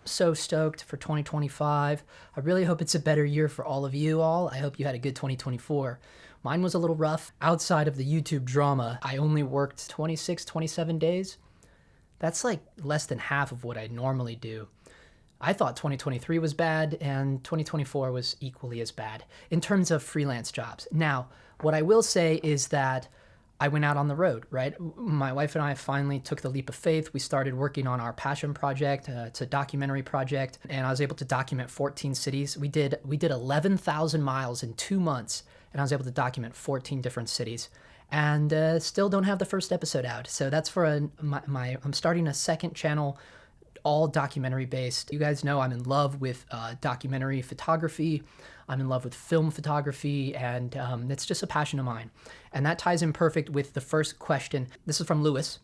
so stoked for 2025. I really hope it's a better year for all of you all. I hope you had a good 2024. Mine was a little rough. Outside of the YouTube drama, I only worked 26, 27 days. That's like less than half of what I normally do. I thought 2023 was bad, and 2024 was equally as bad in terms of freelance jobs. Now, what I will say is that I went out on the road, right? My wife and I finally took the leap of faith. We started working on our passion project. It's a documentary project, and I was able to document 14 cities. We did 11,000 miles in 2 months, and I was able to document 14 different cities. And still don't have the first episode out. So that's for I'm starting a second channel, all documentary based. You guys know I'm in love with documentary photography. I'm in love with film photography, and it's just a passion of mine. And that ties in perfect with the first question. This is from Lewis.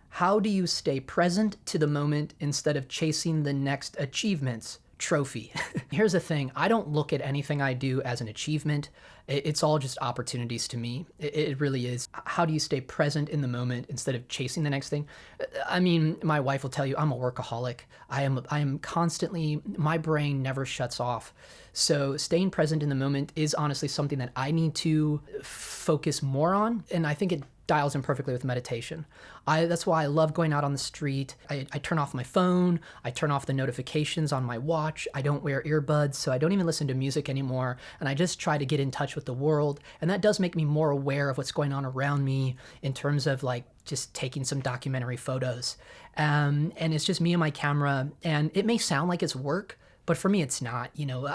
How do you stay present to the moment instead of chasing the next achievements? Trophy. Here's the thing. I don't look at anything I do as an achievement. It's all just opportunities to me. It really is. How do you stay present in the moment instead of chasing the next thing? I mean, my wife will tell you I'm a workaholic. I am constantly, my brain never shuts off. So staying present in the moment is honestly something that I need to focus more on. And I think it dials in perfectly with meditation. That's why I love going out on the street. I turn off my phone. I turn off the notifications on my watch. I don't wear earbuds, so I don't even listen to music anymore. And I just try to get in touch with the world. And that does make me more aware of what's going on around me in terms of like just taking some documentary photos. And it's just me and my camera. And it may sound like it's work, but for me, it's not. You know,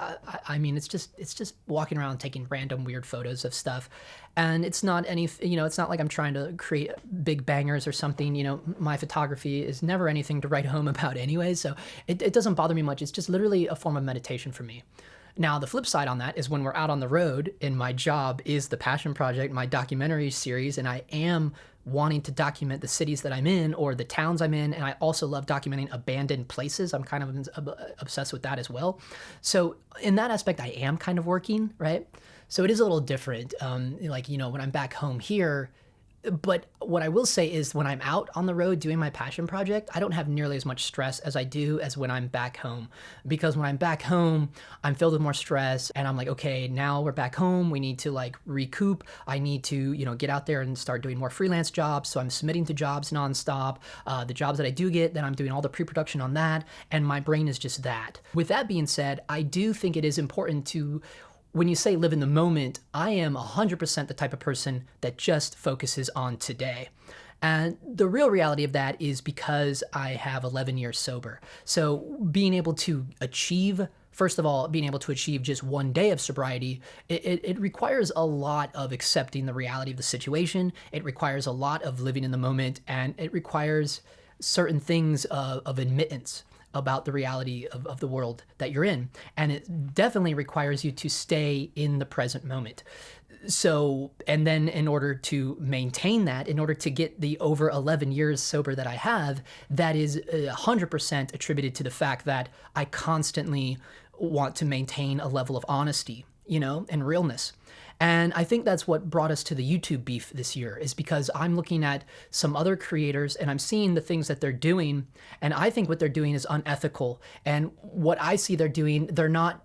I mean, it's just walking around taking random weird photos of stuff, and it's not any. You know, it's not like I'm trying to create big bangers or something. You know, my photography is never anything to write home about anyway, so it doesn't bother me much. It's just literally a form of meditation for me. Now, the flip side on that is when we're out on the road, and my job is the passion project, my documentary series, and I am wanting to document the cities that I'm in or the towns I'm in. And I also love documenting abandoned places. I'm kind of obsessed with that as well. So in that aspect, I am kind of working, right? So it is a little different. Like, you know, when I'm back home here, but what I will say is when I'm out on the road doing my passion project, I don't have nearly as much stress as I do as when I'm back home. Because when I'm back home, I'm filled with more stress and I'm like, okay, now we're back home. We need to like recoup. I need to, you know, get out there and start doing more freelance jobs. So I'm submitting to jobs nonstop. The jobs that I do get, then I'm doing all the pre-production on that. And my brain is just that. With that being said, I do think it is important to, when you say live in the moment, I am 100% the type of person that just focuses on today. And the real reality of that is because I have 11 years sober. So being able to achieve, first of all, being able to achieve just one day of sobriety, it requires a lot of accepting the reality of the situation. It requires a lot of living in the moment, and it requires certain things of admittance about the reality of the world that you're in. And it definitely requires you to stay in the present moment. So, and then in order to maintain that, in order to get the over 11 years sober that I have, that is 100% attributed to the fact that I constantly want to maintain a level of honesty, you know, and realness. And I think that's what brought us to the YouTube beef this year, is because I'm looking at some other creators and I'm seeing the things that they're doing, and I think what they're doing is unethical. And what I see they're doing, they're not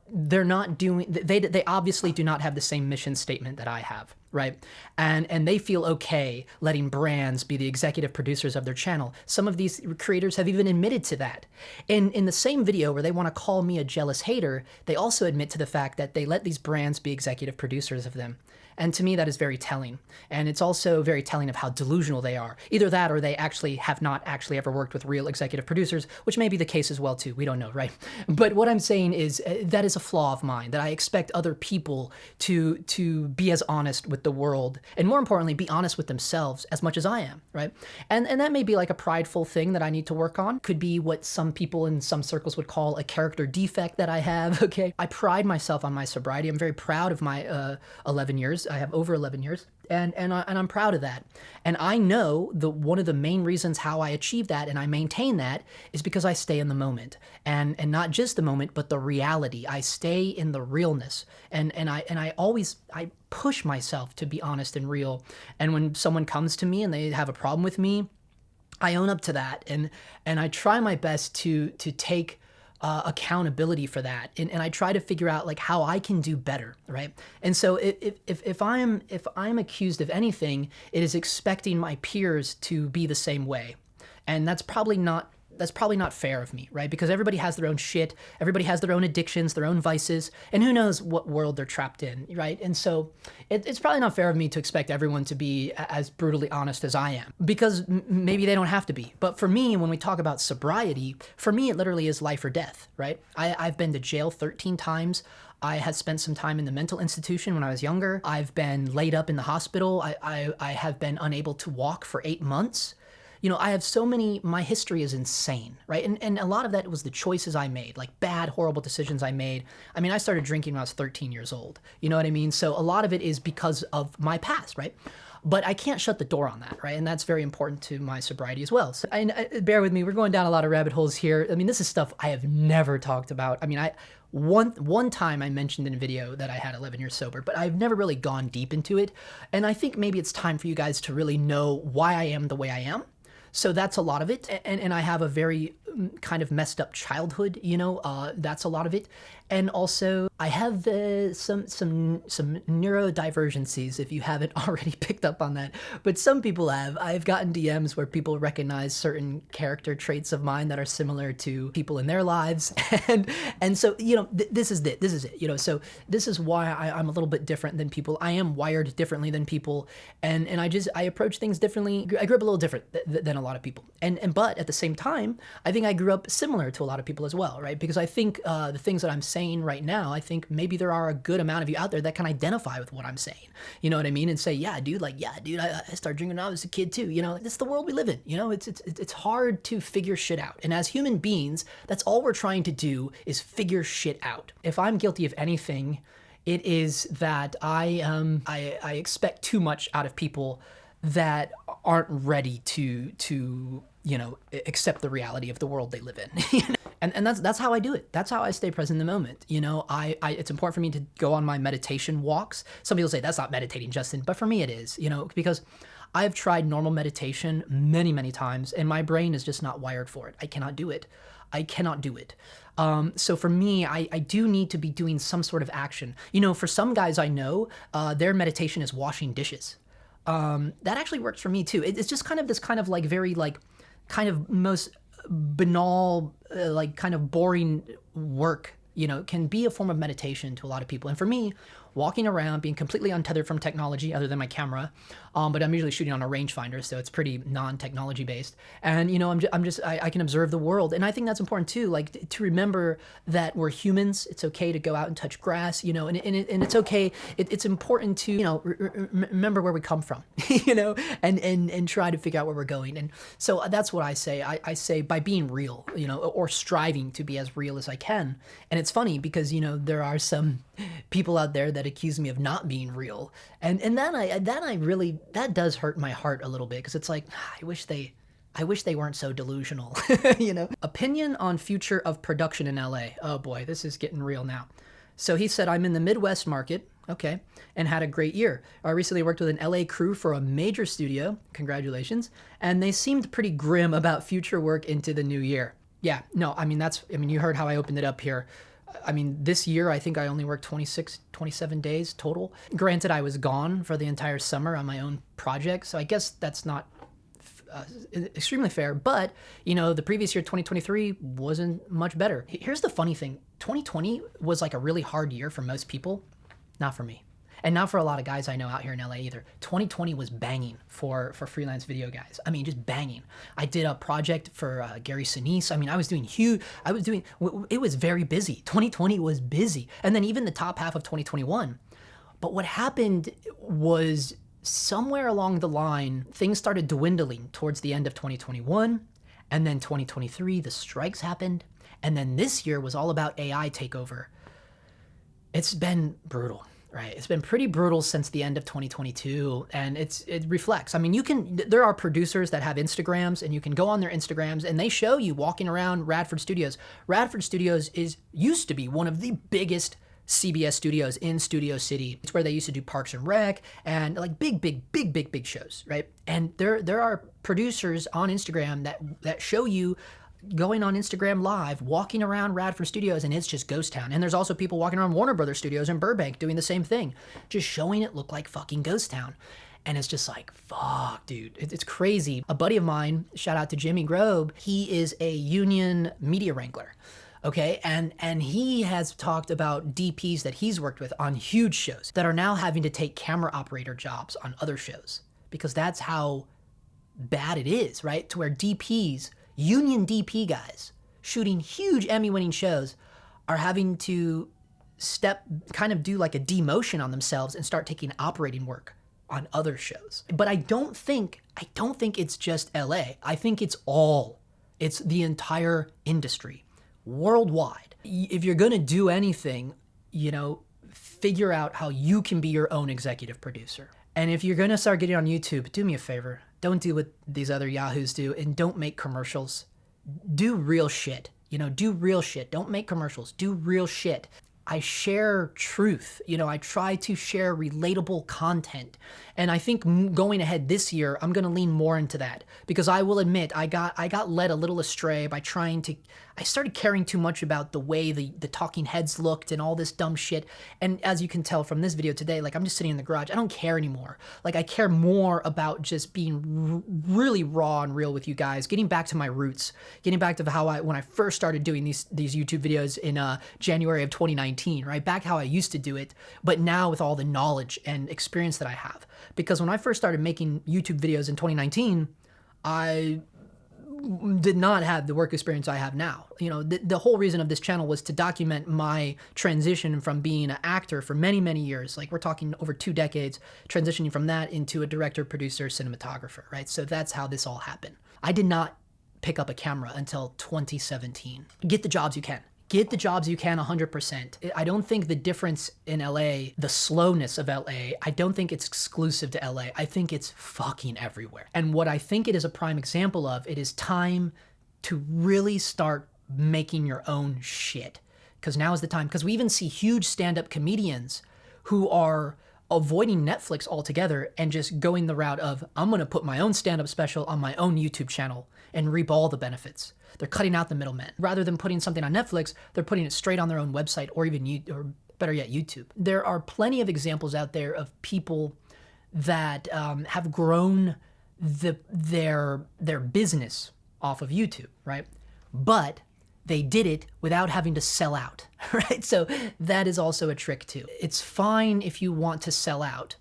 doing, they obviously do not have the same mission statement that I have, right? And they feel okay letting brands be the executive producers of their channel. Some of these creators have even admitted to that. In the same video where they want to call me a jealous hater, they also admit to the fact that they let these brands be executive producers of them. And to me, that is very telling. And it's also very telling of how delusional they are. Either that or they actually have not actually ever worked with real executive producers, which may be the case as well too. We don't know, right? But what I'm saying is that is a flaw of mine, that I expect other people to be as honest with the world, and more importantly, be honest with themselves as much as I am, right? And that may be like a prideful thing that I need to work on. Could be what some people in some circles would call a character defect that I have, okay? I pride myself on my sobriety. I'm very proud of my 11 years. I have over 11 years, and I'm proud of that. And I know one of the main reasons how I achieve that and I maintain that is because I stay in the moment, and not just the moment, but the reality. I stay in the realness, and I always push myself to be honest and real. And when someone comes to me and they have a problem with me, I own up to that, and I try my best to take accountability for that, and I try to figure out like how I can do better, right? And so if I'm accused of anything, it is expecting my peers to be the same way, and that's probably not fair of me, right? Because everybody has their own shit, everybody has their own addictions, their own vices, and who knows what world they're trapped in, right? And so it's probably not fair of me to expect everyone to be as brutally honest as I am, because maybe they don't have to be. But for me, when we talk about sobriety, for me, it literally is life or death, right? I've been to jail 13 times. I had spent some time in the mental institution when I was younger. I've been laid up in the hospital. I have been unable to walk for 8 months. You know, I have so many, my history is insane, right? And a lot of that was the choices I made, like bad, horrible decisions I made. I mean, I started drinking when I was 13 years old. You know what I mean? So a lot of it is because of my past, right? But I can't shut the door on that, right? And that's very important to my sobriety as well. So bear with me, we're going down a lot of rabbit holes here. I mean, this is stuff I have never talked about. I mean, one time I mentioned in a video that I had 11 years sober, but I've never really gone deep into it. And I think maybe it's time for you guys to really know why I am the way I am. So that's a lot of it. And I have a very kind of messed up childhood, you know, that's a lot of it. And also I have some neurodivergencies, if you haven't already picked up on that, but some people have. I've gotten DMs where people recognize certain character traits of mine that are similar to people in their lives. And so, you know, this is it, you know, so this is why I'm a little bit different than people. I am wired differently than people. And I approach things differently. I grew up a little different than a lot of people. But at the same time, I think I grew up similar to a lot of people as well, right? Because I think the things that I'm saying right now, I think maybe there are a good amount of you out there that can identify with what I'm saying. You know what I mean? And say, yeah, dude, I started drinking when I was a kid too. You know, this is the world we live in. You know, it's hard to figure shit out. And as human beings, that's all we're trying to do is figure shit out. If I'm guilty of anything, it is that I expect too much out of people that aren't ready to you know, accept the reality of the world they live in. You know? And that's how I do it. That's how I stay present in the moment. You know, it's important for me to go on my meditation walks. Some people say that's not meditating, Justin, but for me it is, you know, because I've tried normal meditation many, many times and my brain is just not wired for it. I cannot do it. So for me, I do need to be doing some sort of action. You know, for some guys I know, their meditation is washing dishes. That actually works for me too. It's just kind of this kind of like very like kind of most banal, like kind of boring work, you know, can be a form of meditation to a lot of people. And for me, walking around, being completely untethered from technology other than my camera, but I'm usually shooting on a rangefinder, so it's pretty non-technology based. And you know, I can observe the world, and I think that's important too. Like to remember that we're humans. It's okay to go out and touch grass, you know, and it's okay. It's important to, you know, remember where we come from, you know, and try to figure out where we're going. And so that's what I say. I say by being real, you know, or striving to be as real as I can. And it's funny because, you know, there are some people out there that accuse me of not being real, and that does hurt my heart a little bit, because it's like, I wish they weren't so delusional. You know. Opinion on future of production in LA. Oh boy, this is getting real now. So he said, I'm in the Midwest market, okay, and had a great year. I recently worked with an LA crew for a major studio, congratulations, and they seemed pretty grim about future work into the new year. Yeah, no, I mean, you heard how I opened it up here. I mean, this year, I think I only worked 27 days total. Granted, I was gone for the entire summer on my own project, so I guess that's not extremely fair. But, you know, the previous year, 2023, wasn't much better. Here's the funny thing. 2020 was like a really hard year for most people. Not for me. And not for a lot of guys I know out here in LA either. 2020 was banging for freelance video guys. I mean, just banging. I did a project for Gary Sinise. I mean, it was very busy. 2020 was busy. And then even the top half of 2021. But what happened was somewhere along the line, things started dwindling towards the end of 2021. And then 2023, the strikes happened. And then this year was all about AI takeover. It's been brutal. Right. It's been pretty brutal since the end of 2022, and it reflects. I mean, there are producers that have Instagrams, and you can go on their Instagrams and they show you walking around Radford Studios. Radford Studios used to be one of the biggest CBS studios in Studio City. It's where they used to do Parks and Rec and like big shows, right? And there are producers on Instagram that show you going on Instagram Live, walking around Radford Studios, and it's just ghost town. And there's also people walking around Warner Brothers Studios in Burbank doing the same thing, just showing it look like fucking ghost town. And it's just like, fuck, dude, it's crazy. A buddy of mine, shout out to Jimmy Grobe, he is a union media wrangler. Okay, and he has talked about DPs that he's worked with on huge shows that are now having to take camera operator jobs on other shows because that's how bad it is, right? To where DPs, union DP guys, shooting huge Emmy-winning shows are having to kind of do like a demotion on themselves and start taking operating work on other shows. But I don't think it's just LA. I think it's the entire industry. Worldwide. If you're gonna do anything, figure out how you can be your own executive producer. And if you're gonna start getting on YouTube, do me a favor. Don't do what these other yahoos do and don't make commercials. Do real shit. Do real shit. Don't make commercials. Do real shit. I share truth. I try to share relatable content. And I think going ahead this year, I'm gonna lean more into that because I will admit I got led a little astray by I started caring too much about the way the talking heads looked and all this dumb shit. And as you can tell from this video today, like I'm just sitting in the garage. I don't care anymore. Like I care more about just being really raw and real with you guys, getting back to my roots, getting back to when I first started doing these YouTube videos in January of 2019, right? Back how I used to do it, but now with all the knowledge and experience that I have. Because when I first started making YouTube videos in 2019, I did not have the work experience I have now. The whole reason of this channel was to document my transition from being an actor for many, many years. Like we're talking over 2 decades, transitioning from that into a director, producer, cinematographer, right? So that's how this all happened. I did not pick up a camera until 2017. Get the jobs you can. Get the jobs you can 100%. I don't think the difference in LA, the slowness of LA, I don't think it's exclusive to LA. I think it's fucking everywhere. And what I think it is a prime example of, it is time to really start making your own shit. Because now is the time. Because we even see huge stand-up comedians who are avoiding Netflix altogether and just going the route of, I'm gonna put my own stand-up special on my own YouTube channel and reap all the benefits. They're cutting out the middlemen. Rather than putting something on Netflix, they're putting it straight on their own website or better yet, YouTube. There are plenty of examples out there of people that have grown their business off of YouTube, right? But they did it without having to sell out, right? So that is also a trick too. It's fine if you want to sell out,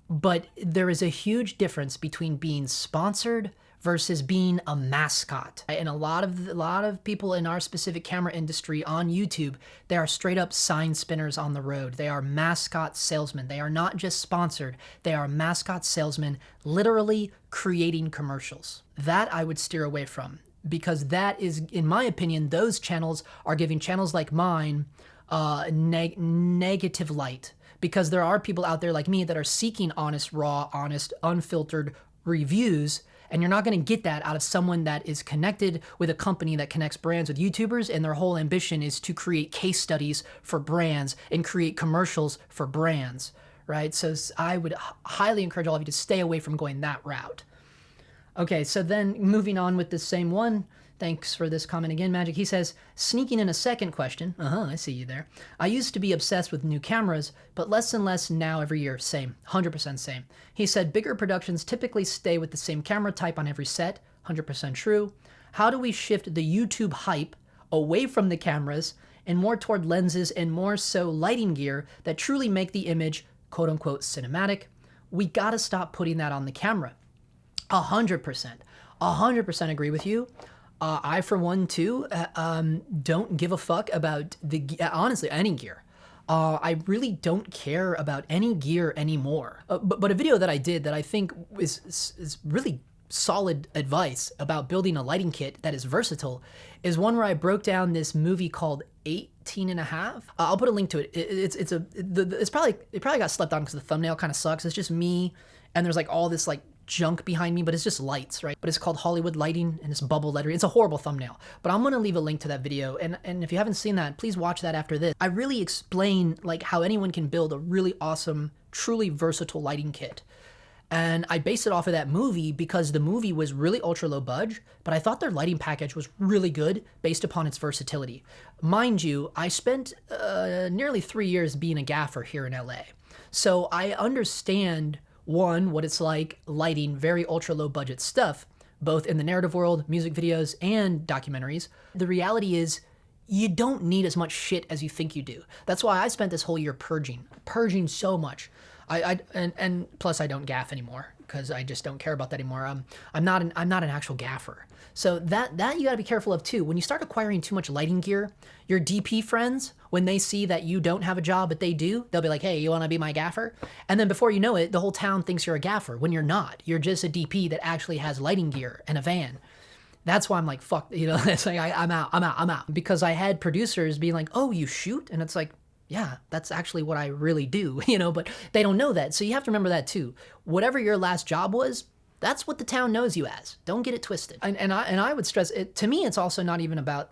but there is a huge difference between being sponsored versus being a mascot. And a lot of people in our specific camera industry on YouTube, they are straight up sign spinners on the road. They are mascot salesmen. They are not just sponsored. They are mascot salesmen, literally creating commercials. That I would steer away from, because that is, in my opinion, those channels are giving channels like mine negative light, because there are people out there like me that are seeking honest, raw, honest, unfiltered reviews. And you're not going to get that out of someone that is connected with a company that connects brands with YouTubers, and their whole ambition is to create case studies for brands and create commercials for brands, right? So I would highly encourage all of you to stay away from going that route. Okay, so then moving on with the same one. Thanks for this comment again, Magic. He says, sneaking in a second question. I see you there. I used to be obsessed with new cameras, but less and less now every year. Same, 100% same. He said, bigger productions typically stay with the same camera type on every set. 100% true. How do we shift the YouTube hype away from the cameras and more toward lenses and more so lighting gear that truly make the image quote unquote cinematic? We gotta stop putting that on the camera. 100% agree with you. I, for one, too, don't give a fuck about honestly, any gear. I really don't care about any gear anymore. But a video that I did that I think is really solid advice about building a lighting kit that is versatile is one where I broke down this movie called 18 and a half. I'll put a link to it. It probably got slept on because the thumbnail kind of sucks. It's just me, and there's like all this like junk behind me, but it's just lights, right? But it's called Hollywood Lighting, and it's bubble lettering. It's a horrible thumbnail, but I'm gonna leave a link to that video, and if you haven't seen that, please watch that after this. I really explain like how anyone can build a really awesome, truly versatile lighting kit. And I based it off of that movie because the movie was really ultra low budge, but I thought their lighting package was really good based upon its versatility. Mind you, I spent nearly 3 years being a gaffer here in LA. So I understand, one, what it's like lighting very ultra low budget stuff, both in the narrative world, music videos, and documentaries. The reality is, you don't need as much shit as you think you do. That's why I spent this whole year purging so much. And plus I don't gaff anymore because I just don't care about that anymore. I'm not an actual gaffer. So that you got to be careful of too. When you start acquiring too much lighting gear, your DP friends, when they see that you don't have a job but they do, they'll be like, "Hey, you want to be my gaffer?" And then before you know it, the whole town thinks you're a gaffer when you're not. You're just a DP that actually has lighting gear and a van. That's why I'm like, fuck, it's like I'm out. Because I had producers being like, "Oh, you shoot?" And it's like, yeah, that's actually what I really do, but they don't know that. So you have to remember that too. Whatever your last job was, that's what the town knows you as. Don't get it twisted. And I would stress it. To me, it's also not even about,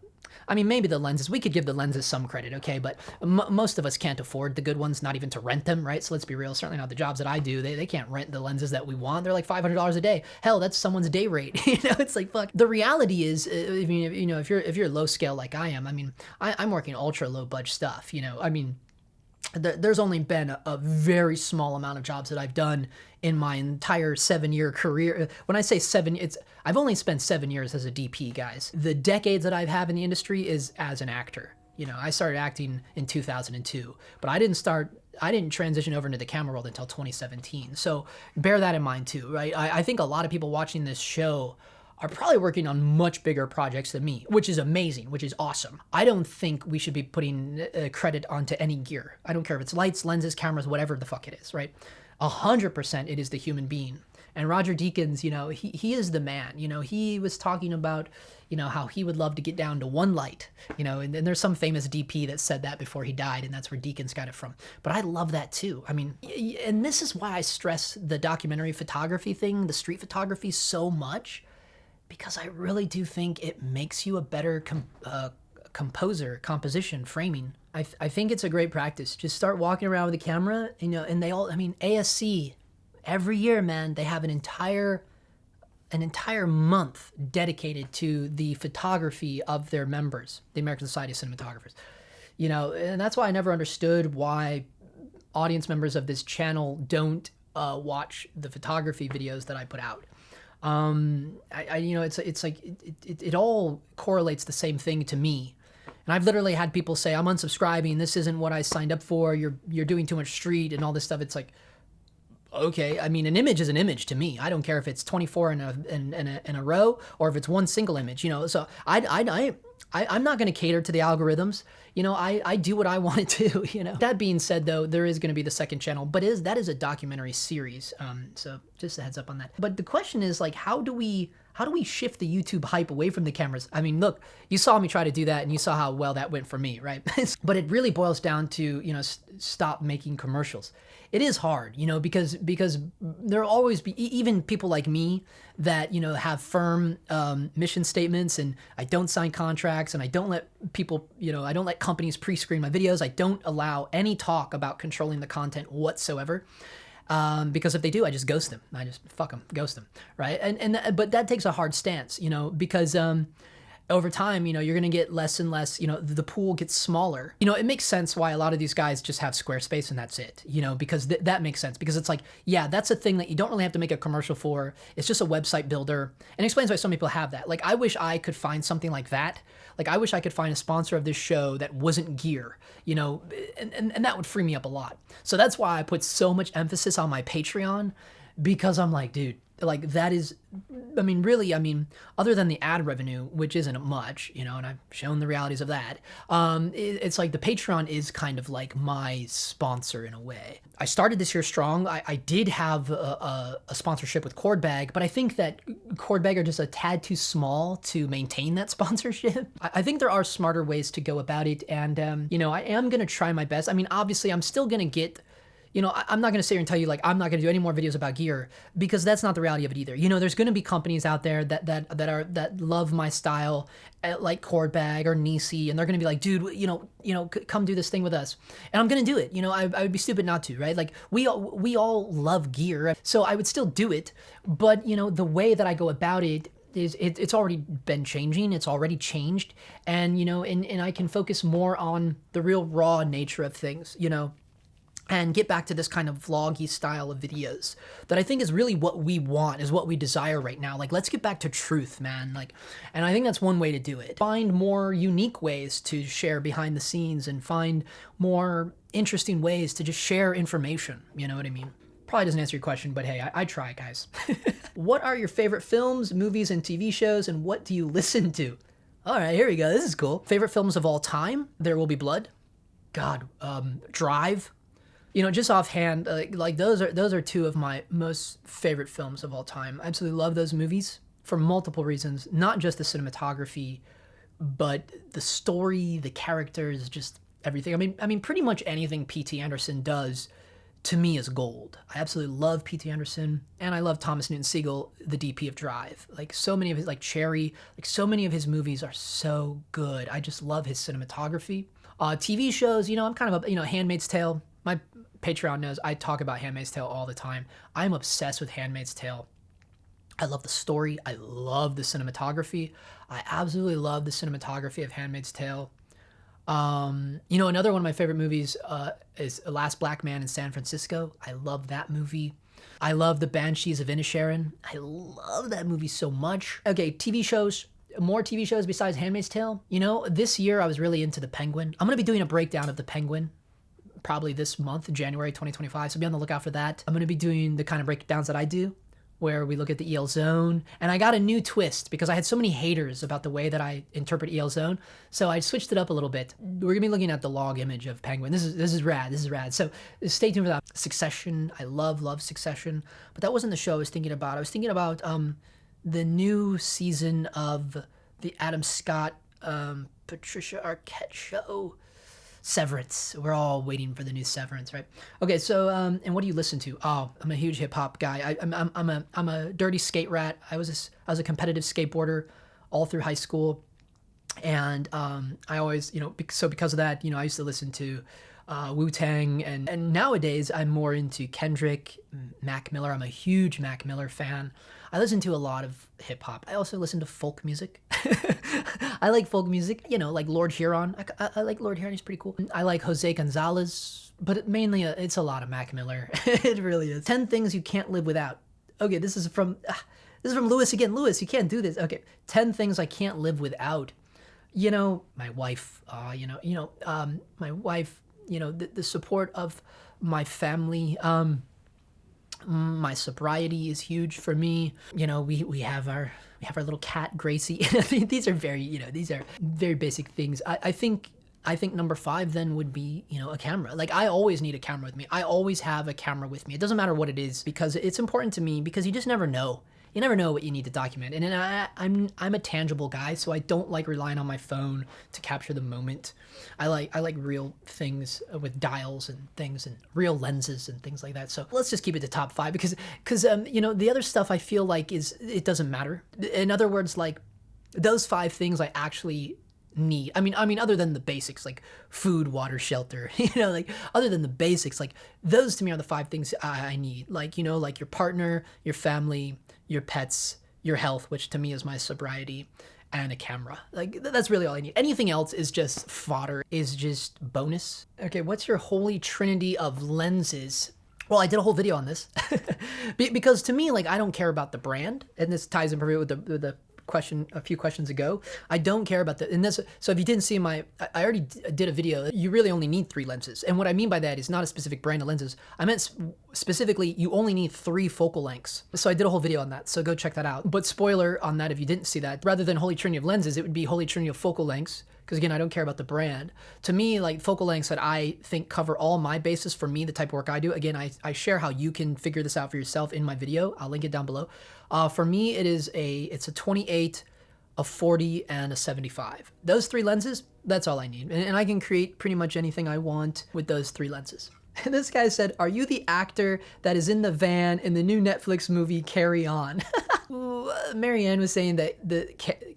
maybe the lenses, we could give the lenses some credit, okay? But most of us can't afford the good ones, not even to rent them, right? So let's be real, certainly not the jobs that I do. They can't rent the lenses that we want. They're like $500 a day. Hell, that's someone's day rate. It's like, fuck. The reality is, if you're low scale like I am, I'm working ultra low budget stuff, there's only been a very small amount of jobs that I've done in my entire 7-year career. When I say 7, I've only spent 7 years as a DP, guys. The decades that I've had in the industry is as an actor. I started acting in 2002, but I didn't transition over into the camera world until 2017. So bear that in mind too, right? I think a lot of people watching this show are probably working on much bigger projects than me, which is amazing, which is awesome. I don't think we should be putting credit onto any gear. I don't care if it's lights, lenses, cameras, whatever the fuck it is, right? 100% it is the human being. And Roger Deakins, he is the man. He was talking about, how he would love to get down to one light, and there's some famous DP that said that before he died, and that's where Deakins got it from. But I love that too. And this is why I stress the documentary photography thing, the street photography so much, because I really do think it makes you a better composition, framing. I think it's a great practice. Just start walking around with a camera, and they all, ASC, every year, man, they have an entire month dedicated to the photography of their members, the American Society of Cinematographers. And that's why I never understood why audience members of this channel don't watch the photography videos that I put out. It's like it all correlates the same thing to me. And I've literally had people say, "I'm unsubscribing. This isn't what I signed up for. You're doing too much street and all this stuff." It's like, okay, an image is an image to me. I don't care if it's 24 in a row or if it's one single image. So I'm not going to cater to the algorithms. I do what I want to do. That being said, though, there is going to be the second channel, but that is a documentary series. So just a heads up on that. But the question is, like, how do we shift the YouTube hype away from the cameras? Look, you saw me try to do that, and you saw how well that went for me, right? But it really boils down to stop making commercials. It is hard, because there'll always be even people like me that have firm mission statements, and I don't sign contracts, and I don't let people, I don't let companies pre-screen my videos. I don't allow any talk about controlling the content whatsoever. Because if they do, I just ghost them. I just fuck them, ghost them, right? But that takes a hard stance, because over time, you're going to get less and less, the pool gets smaller. It makes sense why a lot of these guys just have Squarespace and that's it, because that makes sense, because it's like, yeah, that's a thing that you don't really have to make a commercial for. It's just a website builder, and it explains why some people have that. Like, I wish I could find something like that. Like, I wish I could find a sponsor of this show that wasn't gear, and that would free me up a lot. So that's why I put so much emphasis on my Patreon, because I'm like, dude, like, that is, really, other than the ad revenue, which isn't much, and I've shown the realities of that, it's like the Patreon is kind of like my sponsor in a way. I started this year strong. I did have a sponsorship with Cordbag, but I think that Cordbag are just a tad too small to maintain that sponsorship. I think there are smarter ways to go about it, and, I am going to try my best. Obviously, I'm still going to get I'm not going to sit here and tell you like I'm not going to do any more videos about gear, because that's not the reality of it either. There's going to be companies out there that love my style, like Cordbag or Nisi, and they're going to be like, dude, come do this thing with us, and I'm going to do it. I would be stupid not to, right? Like we all love gear, so I would still do it, but the way that I go about it is it's already been changing. It's already changed, and and I can focus more on the real raw nature of things, and get back to this kind of vloggy style of videos that I think is really what we want, is what we desire right now. Like, let's get back to truth, man. And I think that's one way to do it. Find more unique ways to share behind the scenes and find more interesting ways to just share information. You know what I mean? Probably doesn't answer your question, but hey, I try, guys. What are your favorite films, movies, and TV shows, and what do you listen to? All right, here we go. This is cool. Favorite films of all time? There Will Be Blood. God, Drive. Just offhand, like those are two of my most favorite films of all time. I absolutely love those movies for multiple reasons, not just the cinematography, but the story, the characters, just everything. I mean, pretty much anything P.T. Anderson does to me is gold. I absolutely love P.T. Anderson, and I love Thomas Newton Sigel, the DP of Drive. Like so many of his, like Cherry, like so many of his movies are so good. I just love his cinematography. TV shows, I'm kind of Handmaid's Tale. My Patreon knows I talk about Handmaid's Tale all the time. I'm obsessed with Handmaid's Tale. I love the story. I love the cinematography. I absolutely love the cinematography of Handmaid's Tale. Another one of my favorite movies is Last Black Man in San Francisco. I love that movie. I love The Banshees of Inisherin. I love that movie so much. Okay, TV shows. More TV shows besides Handmaid's Tale. This year I was really into The Penguin. I'm going to be doing a breakdown of The Penguin probably this month, January 2025, so be on the lookout for that. I'm going to be doing the kind of breakdowns that I do, where we look at the EL Zone, and I got a new twist because I had so many haters about the way that I interpret EL Zone, so I switched it up a little bit. We're going to be looking at the log image of Penguin. This is rad, so stay tuned for that. Succession, I love Succession, but that wasn't the show I was thinking about. I was thinking about the new season of the Adam Scott, Patricia Arquette show, Severance. We're all waiting for the new Severance, right? Okay, so and what do you listen to? Oh, I'm a huge hip hop guy. I'm a dirty skate rat. I was a competitive skateboarder all through high school, and I always, so because of that, I used to listen to Wu-Tang, and nowadays I'm more into Kendrick, Mac Miller. I'm a huge Mac Miller fan. I listen to a lot of hip hop. I also listen to folk music. I like folk music, like Lord Huron. I like Lord Huron. He's pretty cool. I like Jose Gonzalez, but mainly it's a lot of Mac Miller. It really is. 10 things you can't live without. Okay, this is from Lewis again. Lewis, you can't do this. Okay, 10 things I can't live without. My wife. My wife. The support of my family. My sobriety is huge for me. We have our little cat Gracie. These are very basic things. I think number 5 then would be, a camera. Like, I always need a camera with me. I always have a camera with me. It doesn't matter what it is, because it's important to me, because you just never know. You never know what you need to document. And I'm a tangible guy, so I don't like relying on my phone to capture the moment. I like real things with dials and things, and real lenses and things like that. So let's just keep it to top 5, because the other stuff I feel like it doesn't matter. In other words, like, those 5 things I actually need. I mean, other than the basics, like food, water, shelter, like, other than the basics, like, those to me are the 5 things I need. Like, like your partner, your family, your pets, your health, which to me is my sobriety, and a camera. Like, that's really all I need. Anything else is just fodder, is just bonus. Okay, what's your holy trinity of lenses? Well, I did a whole video on this because to me, like, I don't care about the brand, and this ties in perfectly with the question a few questions ago. I don't care about so if you didn't see I already did a video. You really only need 3 lenses, and what I mean by that is not a specific brand of lenses. I meant specifically you only need 3 focal lengths. So I did a whole video on that, so go check that out. But spoiler on that, if you didn't see that, rather than holy trinity of lenses, it would be holy trinity of focal lengths, because again, I don't care about the brand. To me, like, focal lengths that I think cover all my bases for me, the type of work I do. Again, I share how you can figure this out for yourself in my video. I'll link it down below. For me, it's a 28, a 40, and a 75. Those 3 lenses, that's all I need. And I can create pretty much anything I want with those 3 lenses. And this guy said, "Are you the actor that is in the van in the new Netflix movie Carry On?" Marianne was saying that the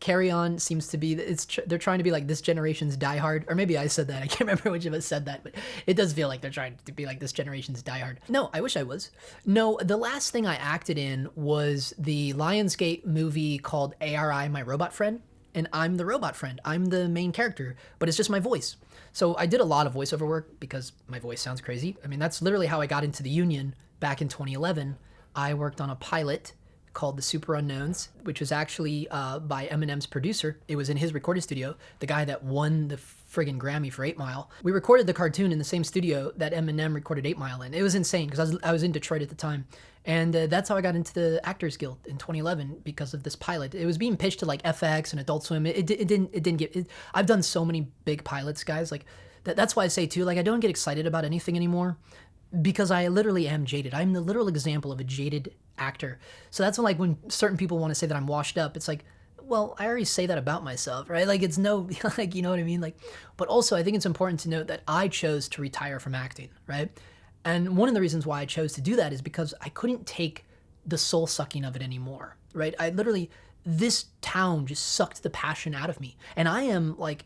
Carry On seems to be, they're trying to be like this generation's Die Hard. Or maybe I said that. I can't remember which of us said that, but it does feel like they're trying to be like this generation's Die Hard. No, I wish I was. No, the last thing I acted in was the Lionsgate movie called ARI, My Robot Friend. And I'm the robot friend. I'm the main character, but it's just my voice. So I did a lot of voiceover work because my voice sounds crazy. I mean, that's literally how I got into the union back in 2011. I worked on a pilot called The Super Unknowns, which was actually by Eminem's producer. It was in his recording studio, the guy that won the friggin' Grammy for 8 Mile. We recorded the cartoon in the same studio that Eminem recorded 8 Mile in. It was insane because I was in Detroit at the time. And that's how I got into the Actors Guild in 2011 because of this pilot. It was being pitched to like FX and Adult Swim. It didn't get. I've done so many big pilots, guys. Like that's why I say too. Like I don't get excited about anything anymore because I literally am jaded. I'm the literal example of a jaded actor. So that's when certain people want to say that I'm washed up. It's like, well, I already say that about myself, right? Like it's no, like you know what I mean. Like, but also I think it's important to note that I chose to retire from acting, right? And one of the reasons why I chose to do that is because I couldn't take the soul sucking of it anymore, right? This town just sucked the passion out of me. And I am like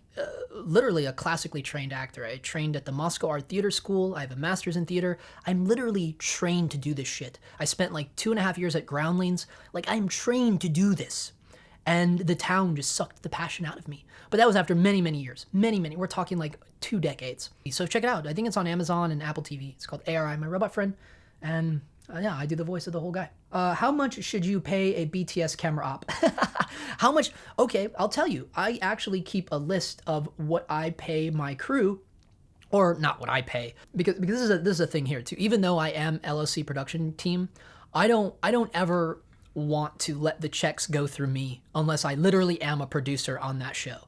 literally a classically trained actor. I trained at the Moscow Art Theater School. I have a master's in theater. I'm literally trained to do this shit. I spent like 2.5 years at Groundlings. Like I'm trained to do this. And the town just sucked the passion out of me. But that was after many, many years. Many. We're talking like 2 decades. So check it out. I think it's on Amazon and Apple TV. It's called ARI, My Robot Friend. And yeah, I do the voice of the whole guy. How much should you pay a BTS camera op? How much? Okay, I'll tell you. I actually keep a list of what I pay my crew, or not what I pay, because this is a thing here too. Even though I am LLC production team, I don't ever want to let the checks go through me unless I literally am a producer on that show.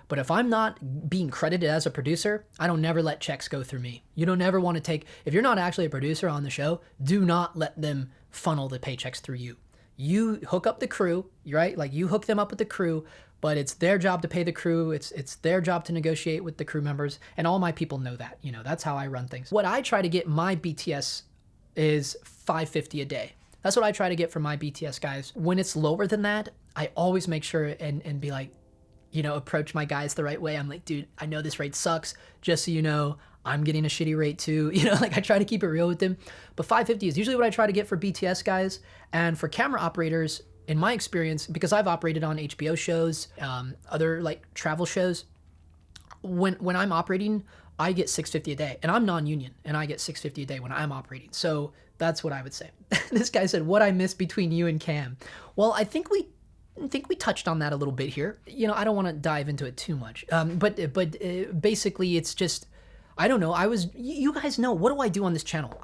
But if I'm not being credited as a producer, I don't never let checks go through me. You don't ever want to take, if you're not actually a producer on the show, do not let them funnel the paychecks through you. You hook up the crew, right? Like you hook them up with the crew, but it's their job to pay the crew. It's their job to negotiate with the crew members. And all my people know that, that's how I run things. What I try to get my BTS is $550 a day. That's what I try to get from my BTS guys. When it's lower than that, I always make sure and be like, approach my guys the right way. I'm like, dude, I know this rate sucks. Just so you know, I'm getting a shitty rate too. Like I try to keep it real with them. But $550 is usually what I try to get for BTS guys. And for camera operators, in my experience, because I've operated on HBO shows, other like travel shows, when I'm operating, I get $650 a day. And I'm non-union, and I get $650 a day when I'm operating. So that's what I would say. This guy said, what I missed between you and Cam. Well, I think we touched on that a little bit here. I don't want to dive into it too much. But basically it's just, I don't know. You guys know, what do I do on this channel?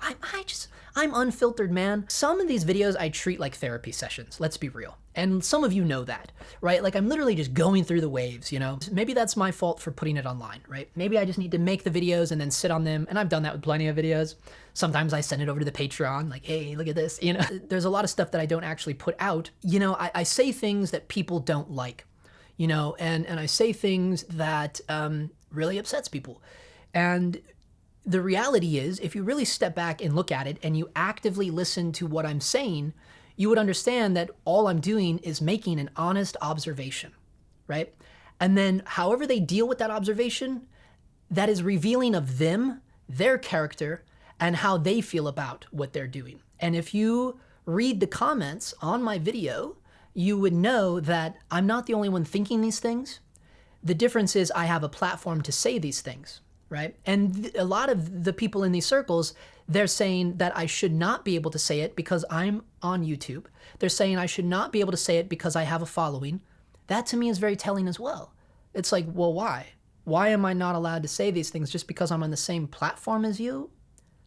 I'm unfiltered, man. Some of these videos I treat like therapy sessions, let's be real. And some of you know that, right? Like I'm literally just going through the waves, Maybe that's my fault for putting it online, right? Maybe I just need to make the videos and then sit on them. And I've done that with plenty of videos. Sometimes I send it over to the Patreon, like, hey, look at this, There's a lot of stuff that I don't actually put out. I say things that people don't like, and I say things that really upsets people. And the reality is, if you really step back and look at it and you actively listen to what I'm saying, you would understand that all I'm doing is making an honest observation, right? And then however they deal with that observation, that is revealing of them, their character, and how they feel about what they're doing. And if you read the comments on my video, you would know that I'm not the only one thinking these things. The difference is I have a platform to say these things, right? And a lot of the people in these circles, they're saying that I should not be able to say it because I'm on YouTube. They're saying I should not be able to say it because I have a following. That to me is very telling as well. It's like, well, why? Why am I not allowed to say these things just because I'm on the same platform as you?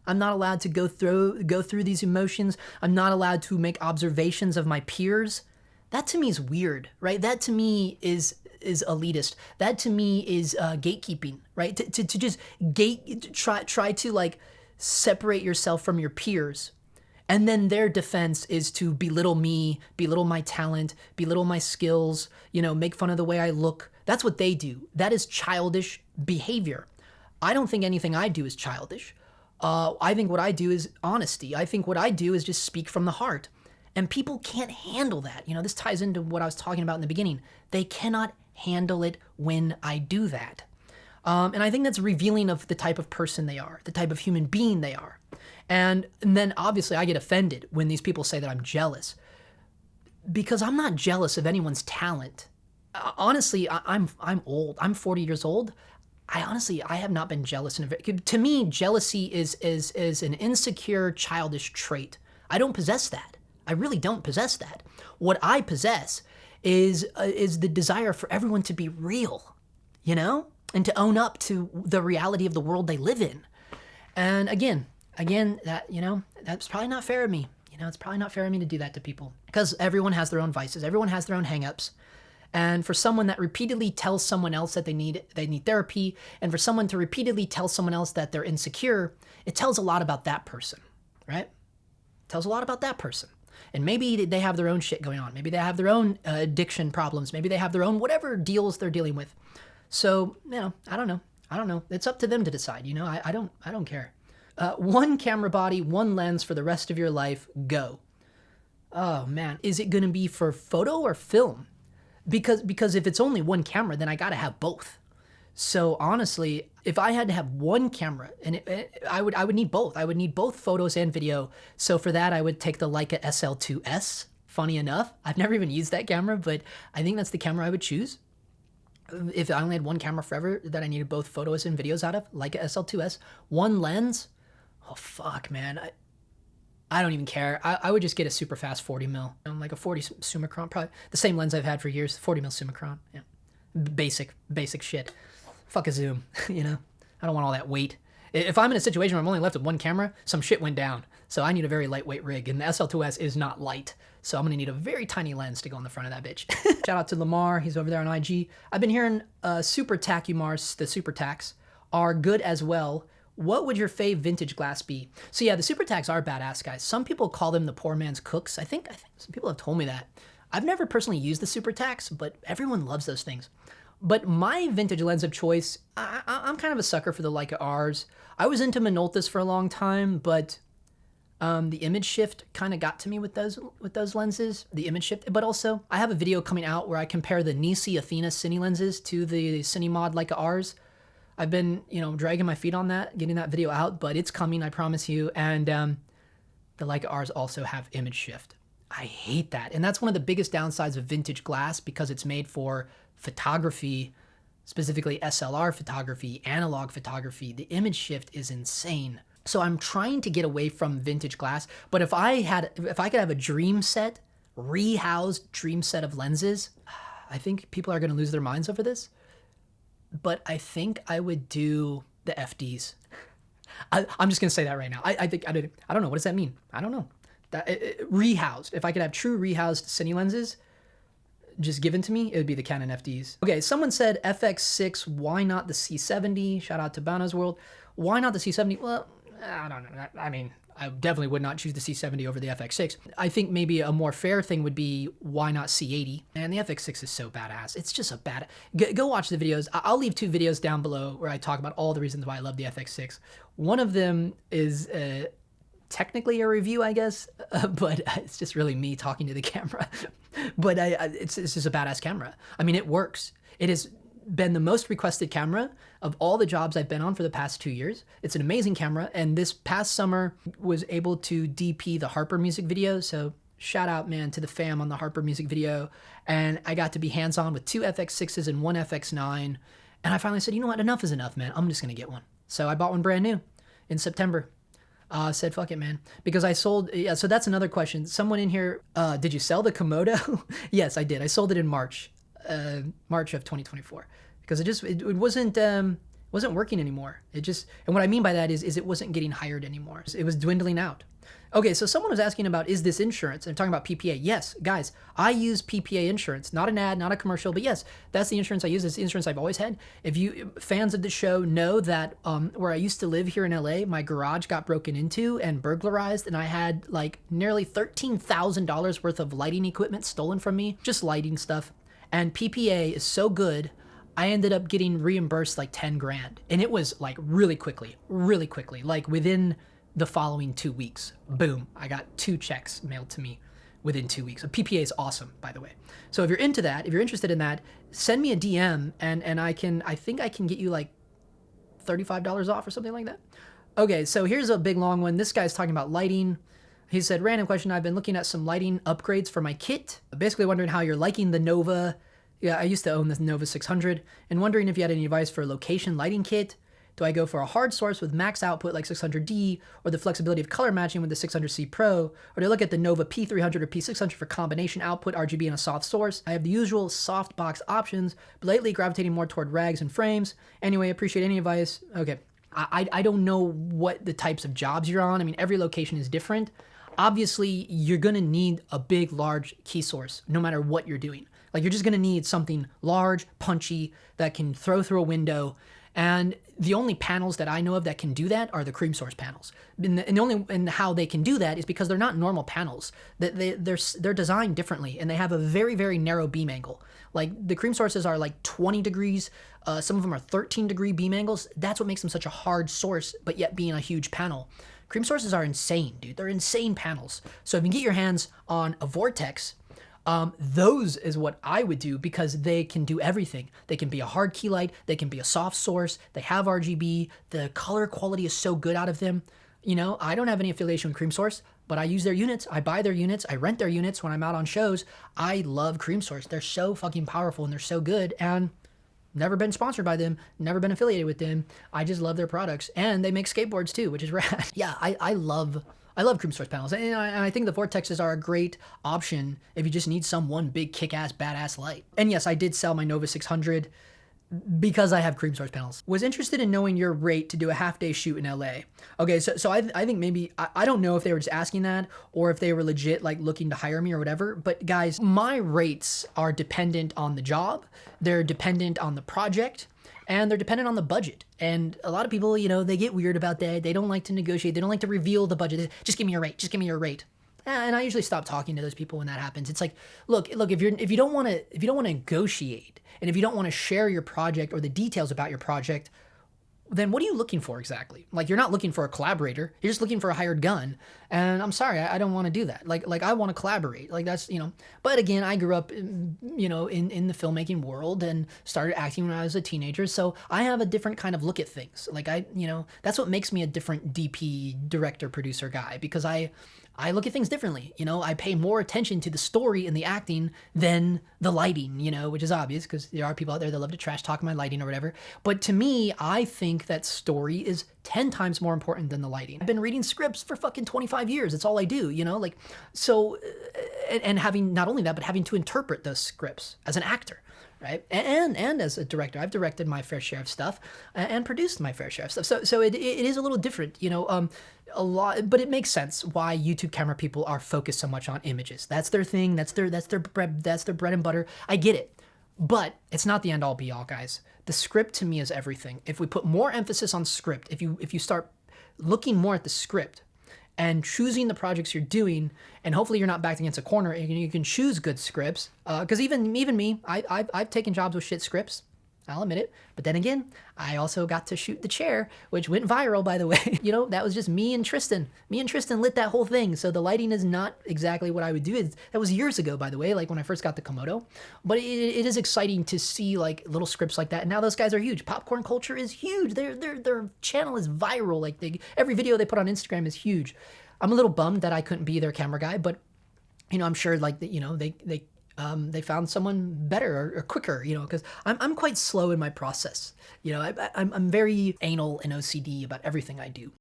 I'm not allowed to go through these emotions. I'm not allowed to make observations of my peers. That to me is weird, right? That to me is elitist. That to me is gatekeeping, right? To just try to like separate yourself from your peers. And then their defense is to belittle me, belittle my talent, belittle my skills, make fun of the way I look. That's what they do. That is childish behavior. I don't think anything I do is childish. I think what I do is honesty. I think what I do is just speak from the heart. And people can't handle that. This ties into what I was talking about in the beginning. They cannot handle it when I do that. And I think that's revealing of the type of person they are, the type of human being they are. And then obviously I get offended when these people say that I'm jealous, because I'm not jealous of anyone's talent. Honestly, I'm old. I'm 40 years old. I have not been jealous. To me, jealousy is an insecure, childish trait. I don't possess that. I really don't possess that. What I possess is the desire for everyone to be real, and to own up to the reality of the world they live in. And again, that, that's probably not fair of me. It's probably not fair of me to do that to people, because everyone has their own vices. Everyone has their own hangups. And for someone that repeatedly tells someone else that they need therapy, and for someone to repeatedly tell someone else that they're insecure, it tells a lot about that person, right? It tells a lot about that person. And maybe they have their own shit going on. Maybe they have their own addiction problems. Maybe they have their own whatever deals they're dealing with. So, I don't know. It's up to them to decide, I don't care. One camera body, one lens for the rest of your life, go. Oh man, is it gonna be for photo or film? Because if it's only one camera, then I gotta have both. So honestly, if I had to have one camera, and I would need both. I would need both photos and video. So for that, I would take the Leica SL2S. Funny enough, I've never even used that camera, but I think that's the camera I would choose. If I only had one camera forever that I needed both photos and videos out of, Leica SL2S, one lens. Oh fuck, man. I don't even care. I would just get a super fast 40 mil, like a 40 Summicron, probably the same lens I've had for years, 40 mil Summicron. Yeah, basic shit. Fuck a zoom, I don't want all that weight. If I'm in a situation where I'm only left with one camera, some shit went down. So I need a very lightweight rig, and the SL2S is not light. So I'm gonna need a very tiny lens to go on the front of that bitch. Shout out to Lamar, he's over there on IG. I've been hearing Super Tacumars, the Super Tacs, are good as well. What would your fave vintage glass be? So yeah, the Super Tacs are badass, guys. Some people call them the poor man's cooks. I think some people have told me that. I've never personally used the Super Tacs, but everyone loves those things. But my vintage lens of choice, I'm kind of a sucker for the Leica Rs. I was into Minoltas for a long time, but the image shift kind of got to me with those lenses, the image shift. But also, I have a video coming out where I compare the Nisi Athena Cine lenses to the Cinemod Leica Rs. I've been, dragging my feet on that, getting that video out, but it's coming, I promise you. And the Leica Rs also have image shift. I hate that. And that's one of the biggest downsides of vintage glass, because it's made for photography, specifically SLR photography, analog photography. The image shift is insane. So I'm trying to get away from vintage glass, but if I could have a dream set, rehoused dream set of lenses, I think people are going to lose their minds over this. But I think I would do the FDs. I'm just going to say that right now. I don't know. What does that mean? I don't know. Rehoused. If I could have true rehoused cine lenses just given to me, it would be the Canon FDs. Okay, someone said FX6, why not the C70? Shout out to Bana's World. Why not the C70? Well, I don't know. I mean, I definitely would not choose the C70 over the FX6. I think maybe a more fair thing would be, why not C80? And the FX6 is so badass. It's just a bad... Go watch the videos. I'll leave 2 videos down below where I talk about all the reasons why I love the FX6. One of them is technically a review, I guess, but it's just really me talking to the camera. But it's just a badass camera. I mean, it works. It has been the most requested camera of all the jobs I've been on for the past 2 years. It's an amazing camera, and this past summer was able to DP the Harper music video, so shout out, man, to the fam on the Harper music video. And I got to be hands-on with 2 FX6s and 1 FX9, and I finally said, you know what, enough is enough, man. I'm just gonna get one. So I bought one brand new in September. Said fuck it, man, because I sold. Yeah, so that's another question. Someone in here, did you sell the Komodo? Yes, I did. I sold it in March of 2024, because it wasn't working anymore. And what I mean by that is it wasn't getting hired anymore. It was dwindling out. Okay, so someone was asking about, is this insurance? I'm talking about PPA. Yes, guys, I use PPA insurance. Not an ad, not a commercial, but yes, that's the insurance I use. It's the insurance I've always had. If you fans of the show know that where I used to live here in LA, my garage got broken into and burglarized, and I had like nearly $13,000 worth of lighting equipment stolen from me, just lighting stuff. And PPA is so good, I ended up getting reimbursed like 10 grand. And it was like really quickly, like within the following 2 weeks. Boom, I got 2 checks mailed to me within 2 weeks. A PPA is awesome, by the way. So if you're into that, if you're interested in that, send me a DM and I think I can get you like $35 off or something like that. Okay, so here's a big long one. This guy's talking about lighting. He said, random question, I've been looking at some lighting upgrades for my kit. Basically wondering how you're liking the Nova. Yeah, I used to own the Nova 600 and wondering if you had any advice for a location lighting kit. Do I go for a hard source with max output like 600D or the flexibility of color matching with the 600C Pro? Or do I look at the Nova P300 or P600 for combination output, RGB, and a soft source? I have the usual soft box options, but lately gravitating more toward rags and frames. Anyway, appreciate any advice. Okay. I don't know what the types of jobs you're on. I mean, every location is different. Obviously, you're going to need a big, large key source no matter what you're doing. Like, you're just going to need something large, punchy, that can throw through a window. And the only panels that I know of that can do that are the cream source panels. And how they can do that is because they're not normal panels. They're designed differently, and they have a very, very narrow beam angle. Like, the cream sources are like 20 degrees. Some of them are 13-degree beam angles. That's what makes them such a hard source, but yet being a huge panel. Cream sources are insane, dude. They're insane panels. So if you can get your hands on a Vortex, those is what I would do because they can do everything. They can be a hard key light. They can be a soft source. They have RGB. The color quality is so good out of them. You know, I don't have any affiliation with Cream Source, but I use their units. I buy their units. I rent their units when I'm out on shows. I love Cream Source. They're so fucking powerful and they're so good. And never been sponsored by them, never been affiliated with them. I just love their products. And they make skateboards too, which is rad. Yeah, I love Cream Source panels. And I think the Vortexes are a great option if you just need some one big kick-ass, badass light. And yes, I did sell my Nova 600 because I have Cream Source panels. Was interested in knowing your rate to do a half-day shoot in LA. Okay, so I think maybe, I don't know if they were just asking that or if they were legit like looking to hire me or whatever, but guys, my rates are dependent on the job, they're dependent on the project, and they're dependent on the budget. And a lot of people, you know, they get weird about that. They don't like to negotiate. They don't like to reveal the budget. Just give me your rate. Just give me your rate. And I usually stop talking to those people when that happens. It's like, look, if you don't want to negotiate, and if you don't want to share your project or the details about your project, then what are you looking for exactly? Like, you're not looking for a collaborator. You're just looking for a hired gun. And I'm sorry, I don't want to do that. Like I want to collaborate. Like, that's, you know, but again, I grew up, you know, in the filmmaking world and started acting when I was a teenager. So I have a different kind of look at things. Like, you know, that's what makes me a different DP, director, producer guy, because I look at things differently. You know, I pay more attention to the story and the acting than the lighting, you know, which is obvious because there are people out there that love to trash talk my lighting or whatever. But to me, I think that story is 10 times more important than the lighting. I've been reading scripts for fucking 25 years. It's all I do, you know, like, so, and having not only that, but having to interpret those scripts as an actor. Right. And as a director, I've directed my fair share of stuff and produced my fair share of stuff. So it is a little different, you know, a lot, but it makes sense why YouTube camera people are focused so much on images. That's their thing. That's their bread and butter. I get it, but it's not the end all be all, guys. The script to me is everything. If we put more emphasis on script, if you start looking more at the script and choosing the projects you're doing, and hopefully you're not backed against a corner, and you can choose good scripts. Because even me, I've taken jobs with shit scripts. I'll admit it. But then again, I also got to shoot The Chair, which went viral, by the way. You know, that was just me and Tristan. Me and Tristan lit that whole thing. So the lighting is not exactly what I would do. That was years ago, by the way, like when I first got the Komodo. But it is exciting to see like little scripts like that. And now those guys are huge. Popcorn culture is huge. Their channel is viral. Like every video they put on Instagram is huge. I'm a little bummed that I couldn't be their camera guy, but you know, I'm sure like you know, they found someone better or quicker, you know, because I'm quite slow in my process. You know, I'm very anal and OCD about everything I do.